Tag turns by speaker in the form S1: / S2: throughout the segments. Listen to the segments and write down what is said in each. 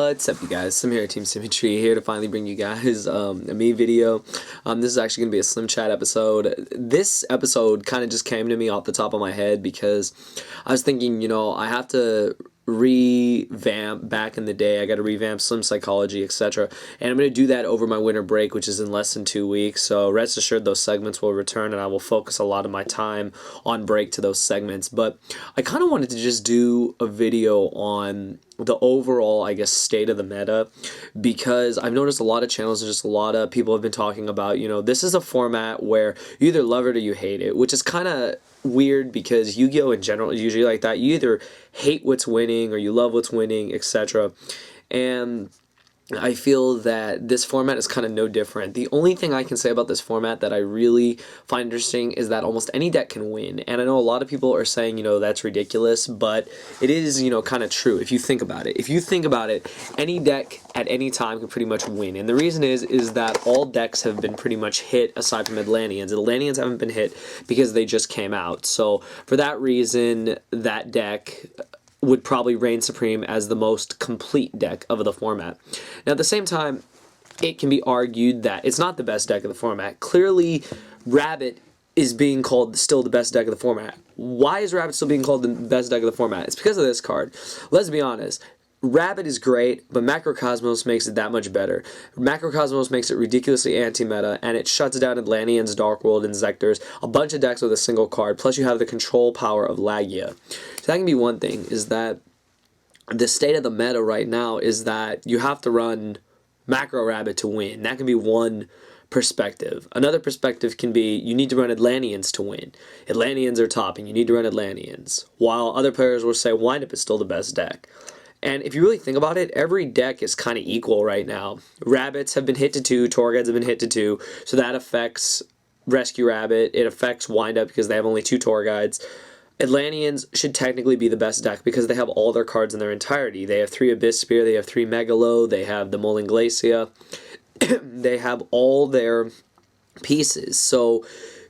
S1: What's up, you guys? SlimXTeamSymmetry here to finally bring you guys a me video. This is actually going to be a Slim Chat episode. This episode kind of just came to me off the top of my head because I was thinking, I have to revamp back in the day. I got to revamp Slim Psychology, etc. And I'm going to do that over my winter break, which is in less than 2 weeks. So rest assured those segments will return and I will focus a lot of my time on break to those segments. But I kind of wanted to just do a video on the overall, I guess, state of the meta, because I've noticed a lot of channels and just a lot of people have been talking about, this is a format where you either love it or you hate it, which is kind of weird because Yu-Gi-Oh! In general is usually like that. You either hate what's winning or you love what's winning, etc. And I feel that this format is kind of no different. The only thing I can say about this format that I really find interesting is that almost any deck can win. And I know a lot of people are saying, that's ridiculous, but it is, kind of true if you think about it. If you think about it, any deck at any time can pretty much win. And the reason is that all decks have been pretty much hit aside from Atlanteans. Atlanteans haven't been hit because they just came out. So for that reason, that deck would probably reign supreme as the most complete deck of the format. Now, at the same time, it can be argued that it's not the best deck of the format. Clearly, Rabbit is being called still the best deck of the format. Why is Rabbit still being called the best deck of the format? It's because of this card. Let's be honest. Rabbit is great, but Macrocosmos makes it that much better. Macrocosmos makes it ridiculously anti-meta, and it shuts down Atlanteans, Dark World, and Zectors, a bunch of decks with a single card, plus you have the control power of Lagia. So that can be one thing, is that the state of the meta right now is that you have to run Macro Rabbit to win. That can be one perspective. Another perspective can be you need to run Atlanteans to win. Atlanteans are top, and you need to run Atlanteans, while other players will say Windup is still the best deck. And if you really think about it, every deck is kind of equal right now. Rabbits have been hit to 2, Torgads have been hit to 2, so that affects Rescue Rabbit. It affects Windup because they have only 2 Torgads. Atlanteans should technically be the best deck because they have all their cards in their entirety. They have 3 Abyss Spear, they have 3 Megalo, they have the Molten Glacia. They have all their pieces. So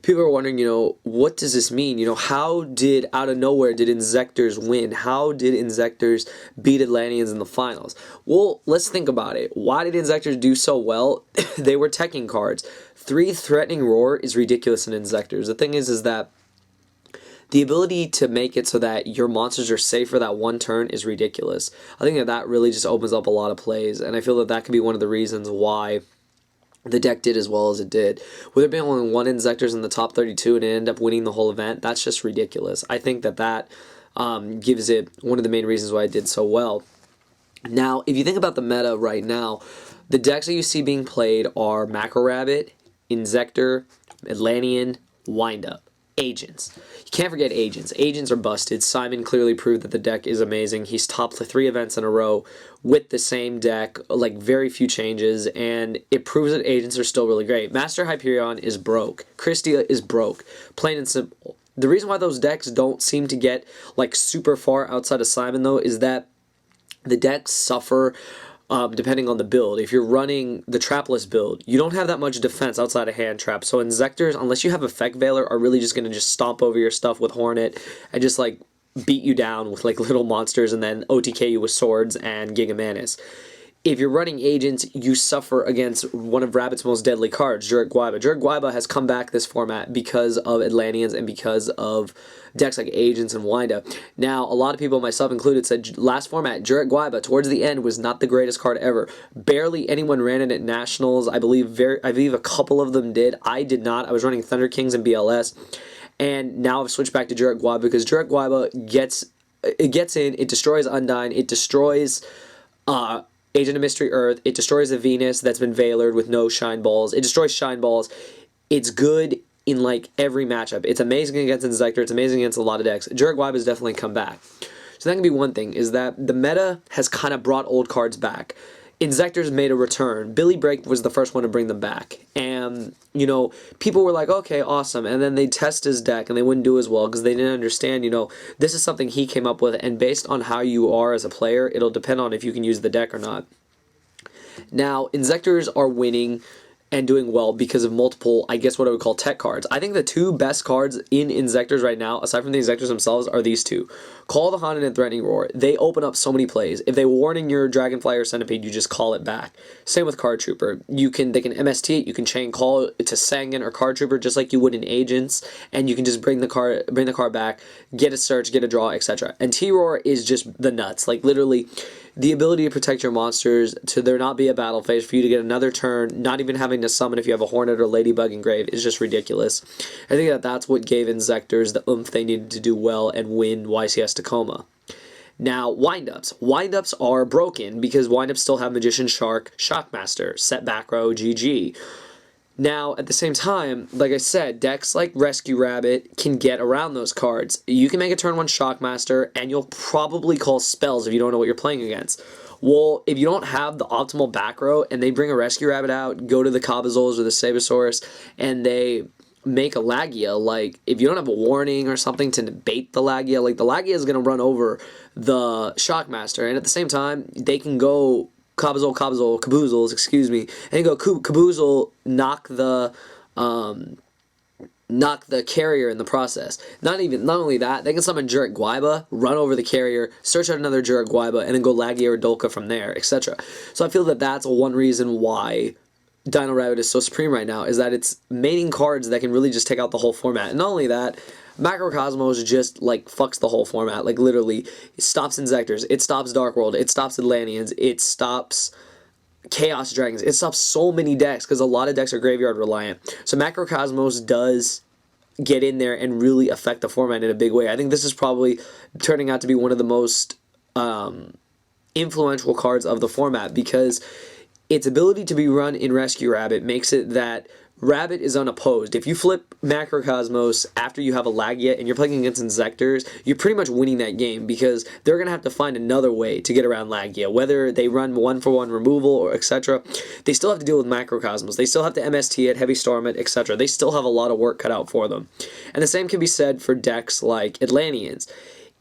S1: people are wondering, what does this mean? How did, out of nowhere, did Inzectors win? How did Inzectors beat Atlanteans in the finals? Well, let's think about it. Why did Inzectors do so well? They were teching cards. 3 Threatening Roar is ridiculous in Inzectors. The thing is that the ability to make it so that your monsters are safe for that one turn is ridiculous. I think that really just opens up a lot of plays, and I feel that could be one of the reasons why the deck did as well as it did. With there being only 1 Inzectors in the top 32 and it ended up winning the whole event, that's just ridiculous. I think that gives it one of the main reasons why it did so well. Now, if you think about the meta right now, the decks that you see being played are Macro Rabbit, Inzector, Atlantean, Windup. Agents. You can't forget Agents. Agents are busted. Simon clearly proved that the deck is amazing. He's topped the 3 events in a row with the same deck, like very few changes, and it proves that Agents are still really great. Master Hyperion is broke. Christia is broke. Plain and simple. The reason why those decks don't seem to get like super far outside of Simon, though, is that the decks suffer depending on the build. If you're running the Trapless build, you don't have that much defense outside of hand trap. So Inzectors, unless you have Effect Veiler, are really just going to just stomp over your stuff with Hornet and just like beat you down with like little monsters and then OTK you with swords and Giga Manus. If you're running Agents, you suffer against one of Rabbit's most deadly cards, Jurek-Guaiba. Jurek-Guaiba has come back this format because of Atlanteans and because of decks like Agents and Windup. Now, a lot of people, myself included, said last format, Jurek-Guaiba, towards the end, was not the greatest card ever. Barely anyone ran it at Nationals. I believe a couple of them did. I did not. I was running Thunder Kings and BLS. And now I've switched back to Jurek-Guaiba because Jurek-Guaiba gets in, it destroys Undyne, it destroys Agent of Mystery Earth, it destroys a Venus that's been Veilered with no Shine Balls, it destroys Shine Balls. It's good in like every matchup. It's amazing against Inzector, it's amazing against a lot of decks. Jurek-Guaiba has definitely come back. So that can be one thing, is that the meta has kind of brought old cards back. Inzectors made a return. Billy Break was the first one to bring them back. And, people were like, okay, awesome. And then they'd test his deck and they wouldn't do as well because they didn't understand, this is something he came up with. And based on how you are as a player, it'll depend on if you can use the deck or not. Now, Inzectors are winning and doing well because of multiple, I guess what I would call tech cards. I think the two best cards in Inzectors right now, aside from the Inzectors themselves, are these two. Call the Haunted and Threatening Roar. They open up so many plays. If they warn in your Dragonfly or Centipede, you just call it back. Same with Card Trooper. They can MST it, you can chain call it to Sangan or Card Trooper just like you would in Agents, and you can just bring the card back, get a search, get a draw, etc. And T-Roar is just the nuts. Like literally, the ability to protect your monsters, to there not be a battle phase, for you to get another turn, not even having to summon if you have a Hornet or Ladybug in grave, is just ridiculous. I think that that's what gave Inzectors the oomph they needed to do well and win YCS Tacoma. Now, windups. Windups are broken because windups still have Magician Shark, Shockmaster, set back row, GG. Now, at the same time, like I said, decks like Rescue Rabbit can get around those cards. You can make a turn 1 Shockmaster, and you'll probably call spells if you don't know what you're playing against. Well, if you don't have the optimal back row, and they bring a Rescue Rabbit out, go to the Cabazols or the Sabosaurus, and they make a Lagia, like, if you don't have a warning or something to bait the Lagia, like, the Lagia is going to run over the Shockmaster, and at the same time, they can go Caboozles, excuse me, and go Caboozle, knock the carrier in the process. Not only that, they can summon Jurek Guaiba, run over the carrier, search out another Jurek Guaiba, and then go Lagia or Dolka from there, etc. So I feel that that's one reason why Dino Rabbit is so supreme right now, is that it's maining cards that can really just take out the whole format. And not only that, Macrocosmos just, like, fucks the whole format. Like, literally, it stops Inzectors, it stops Dark World, it stops Atlanteans, it stops Chaos Dragons, it stops so many decks, because a lot of decks are graveyard reliant. So Macrocosmos does get in there and really affect the format in a big way. I think this is probably turning out to be one of the most influential cards of the format, because its ability to be run in Rescue Rabbit makes it that Rabbit is unopposed. If you flip Macrocosmos after you have a Lagia and you're playing against Inzectors, you're pretty much winning that game, because they're going to have to find another way to get around Lagia. Whether they run 1-for-1 removal or etc., they still have to deal with Macrocosmos. They still have to MST it, Heavy Storm it, etc. They still have a lot of work cut out for them. And the same can be said for decks like Atlanteans.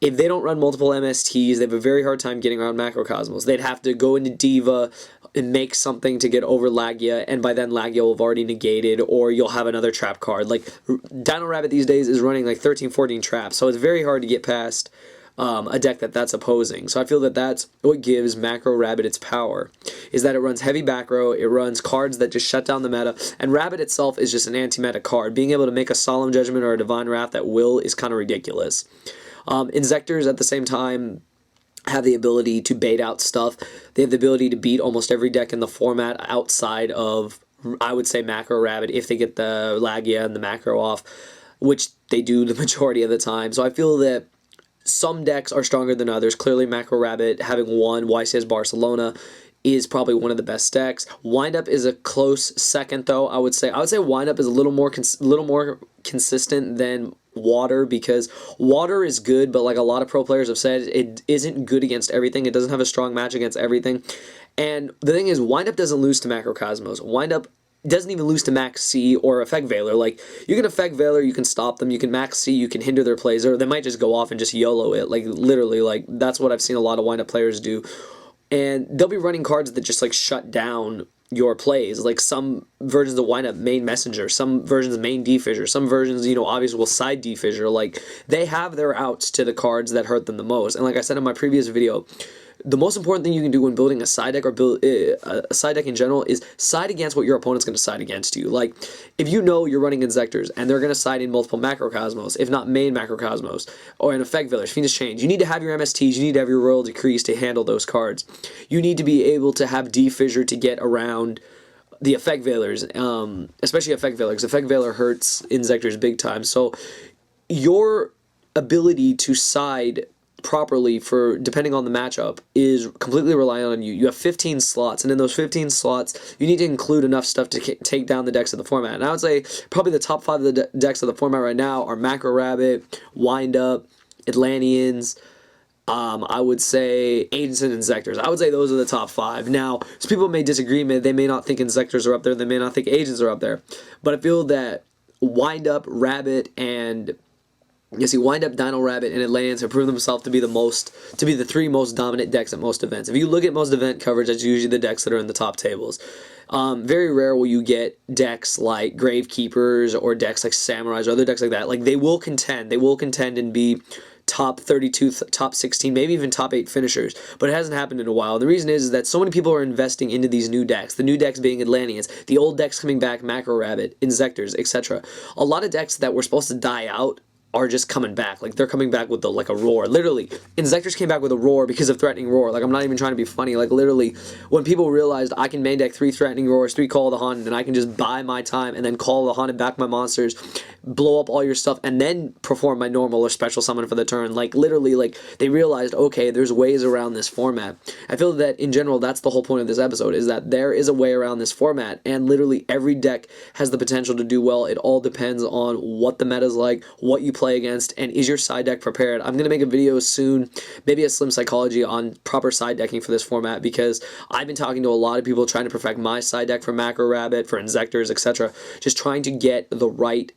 S1: If they don't run multiple MSTs, they have a very hard time getting around Macrocosmos. They'd have to go into Diva and make something to get over Lagia, and by then Lagia will have already negated, or you'll have another trap card. Like, Dino Rabbit these days is running like 13, 14 traps, so it's very hard to get past a deck that's opposing. So I feel that that's what gives Macro Rabbit its power, is that it runs heavy back row, it runs cards that just shut down the meta, and Rabbit itself is just an anti-meta card. Being able to make a Solemn Judgment or a Divine Wrath at will is kind of ridiculous. Inzectors, at the same time, have the ability to bait out stuff. They have the ability to beat almost every deck in the format outside of, I would say, Macro Rabbit, if they get the Lagia and the Macro off, which they do the majority of the time. So I feel that some decks are stronger than others. Clearly, Macro Rabbit, having won YCS Barcelona, is probably one of the best decks. Windup is a close second, though. I would say Windup is a little more consistent than Water, because Water is good, but like a lot of pro players have said, it isn't good against everything. It doesn't have a strong match against everything. And the thing is, Windup doesn't lose to Macrocosmos. Windup doesn't even lose to Max C or Effect Veiler. Like, you can Effect Veiler, you can stop them, you can Max C, you can hinder their plays, or they might just go off and just YOLO it. Like, literally, like, that's what I've seen a lot of Windup players do. And they'll be running cards that just, like, shut down your plays. Like, some versions of Windup main Messenger, some versions main Defissure, some versions, you know, obviously will side Defissure. Like, they have their outs to the cards that hurt them the most. And like I said in my previous video, the most important thing you can do when building a side deck, or build a side deck in general, is side against what your opponent's going to side against you. Like, if you know you're running Inzectors and they're going to side in multiple Macrocosmos, if not main Macrocosmos, or an Effect Village, Phoenix Change, you need to have your MSTs, you need to have your Royal Decrees to handle those cards. You need to be able to have Defissure to get around the Effect Veilers, especially Effect Veiler, because Effect Veiler hurts Inzectors big time. So your ability to side properly, for depending on the matchup, is completely reliant on you. You have 15 slots, and in those 15 slots, you need to include enough stuff to take down the decks of the format. And I would say probably the top 5 of the decks of the format right now are Macro Rabbit, Windup, Atlanteans, I would say Agents and Inzectors. I would say those are the top 5. Now, some people may disagree, they may not think Inzectors are up there, they may not think Agents are up there, but I feel that Windup, Rabbit, and Windup, Dino Rabbit, and Atlanteans have proven themselves to be the 3 most dominant decks at most events. If you look at most event coverage, that's usually the decks that are in the top tables. Very rare will you get decks like Gravekeepers or decks like Samurais or other decks like that. Like, they will contend and be top 32, top 16, maybe even top 8 finishers, but it hasn't happened in a while. The reason is that so many people are investing into these new decks, the new decks being Atlanteans, the old decks coming back, Macro Rabbit, Insectors, etc. A lot of decks that were supposed to die out are just coming back. Like, they're coming back with like a roar. Literally, Insectors came back with a roar because of Threatening Roar. Like, I'm not even trying to be funny. Like, literally, when people realized I can main deck 3 Threatening Roars, 3 Call of the Haunted, and I can just buy my time and then Call of the Haunted, back my monsters, blow up all your stuff, and then perform my normal or special summon for the turn. Like, literally, like, they realized, okay, there's ways around this format. I feel that, in general, that's the whole point of this episode, is that there is a way around this format, and literally every deck has the potential to do well. It all depends on what the meta's like, what you play against, and is your side deck prepared. I'm going to make a video soon, maybe a Slim Psychology, on proper side decking for this format, because I've been talking to a lot of people trying to perfect my side deck for Macro Rabbit, for Insectors, etc. Just trying to get the right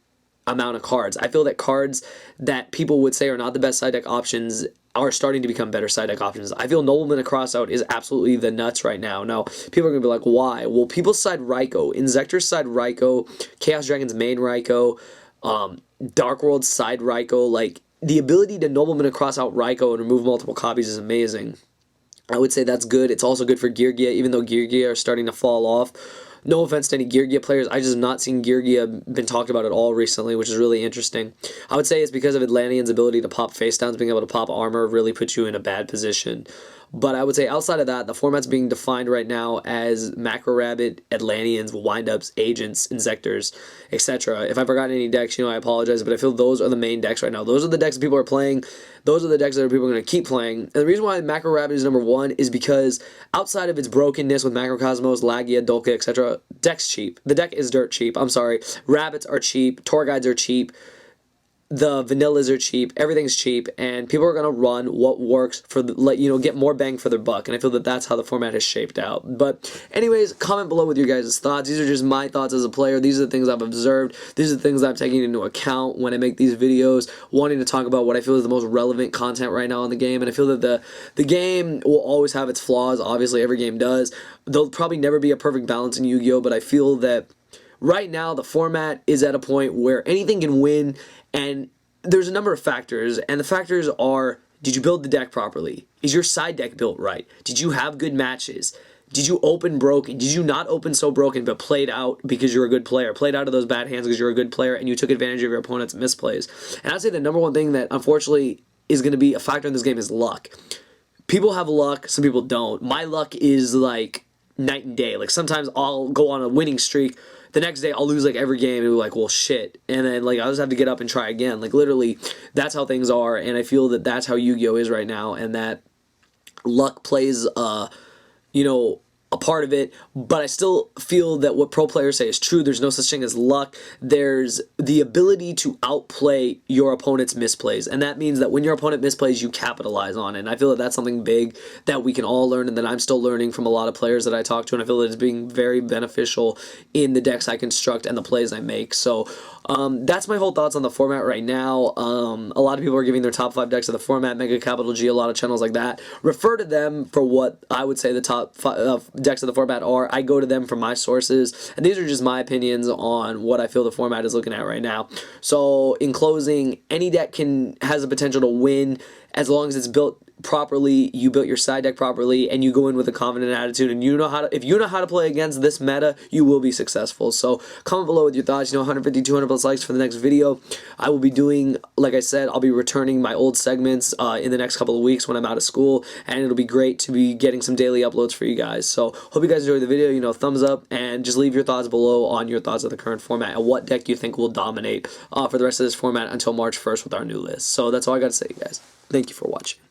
S1: amount of cards. I feel that cards that people would say are not the best side deck options are starting to become better side deck options. I feel Nobleman Across Out is absolutely the nuts right now. Now, people are going to be like, why? Well, people side Raikou. Insectors side Raikou. Chaos Dragon's main Raikou. Dark World side Raikou. Like, the ability to Nobleman Across Out Raikou and remove multiple copies is amazing. I would say that's good. It's also good for Gear Gia, even though Gear Gia are starting to fall off. No offense to any Gear Gia players, I just have not seen Gear Gia been talked about at all recently, which is really interesting. I would say it's because of Atlantean's ability to pop face downs, being able to pop armor really puts you in a bad position. But I would say outside of that, the format's being defined right now as Macro Rabbit, Atlanteans, Windups, Agents, Insectors, etc. If I forgot any decks, you know, I apologize, but I feel those are the main decks right now. Those are the decks that people are playing. Those are the decks that people are going to keep playing. And the reason why Macro Rabbit is number 1 is because outside of its brokenness with Macrocosmos, Lagia, Dolka, etc., deck's cheap. The deck is dirt cheap. I'm sorry. Rabbits are cheap. Tour Guides are cheap. The vanillas are cheap, everything's cheap, and people are going to run what works for the, you know, get more bang for their buck, and I feel that that's how the format has shaped out. But anyways, comment below with your guys' thoughts. These are just my thoughts as a player. These are the things I've observed. These are the things that I'm taking into account when I make these videos, wanting to talk about what I feel is the most relevant content right now in the game, and I feel that the game will always have its flaws. Obviously, every game does. There'll probably never be a perfect balance in Yu-Gi-Oh!, but I feel that right now the format is at a point where anything can win. And there's a number of factors, and the factors are, did you build the deck properly? Is your side deck built right? Did you have good matches? Did you open broken? Did you not open so broken but played out because you're a good player? Played out of those bad hands because you're a good player and you took advantage of your opponent's misplays? And I'd say the number one thing that unfortunately is going to be a factor in this game is luck. People have luck, some people don't. My luck is like night and day. Like, sometimes I'll go on a winning streak, the next day I'll lose like every game and be like, well, shit, and then like I'll just have to get up and try again. Like, literally, that's how things are, and I feel that that's how Yu-Gi-Oh! Is right now, and that luck plays you know, a part of it, but I still feel that what pro players say is true. There's no such thing as luck. There's the ability to outplay your opponent's misplays, and that means that when your opponent misplays, you capitalize on it. And I feel that that's something big that we can all learn, and that I'm still learning from a lot of players that I talk to, and I feel that it's being very beneficial in the decks I construct and the plays I make. So that's my whole thoughts on the format right now. A lot of people are giving their top 5 decks of the format, Mega Capital G, a lot of channels like that. Refer to them for what I would say the top 5 decks of the format are. I go to them for my sources, and these are just my opinions on what I feel the format is looking at right now. So in closing, any deck has the potential to win as long as it's built properly, you built your side deck properly, and you go in with a confident attitude, and if you know how to play against this meta, you will be successful. So comment below with your thoughts. You know, 150, 200 plus likes for the next video. I will be doing, like I said, I'll be returning my old segments in the next couple of weeks when I'm out of school, and it'll be great to be getting some daily uploads for you guys. So hope you guys enjoyed the video. You know, thumbs up, and just leave your thoughts below on your thoughts of the current format and what deck you think will dominate for the rest of this format until March 1st with our new list. So that's all I got to say, guys. Thank you for watching.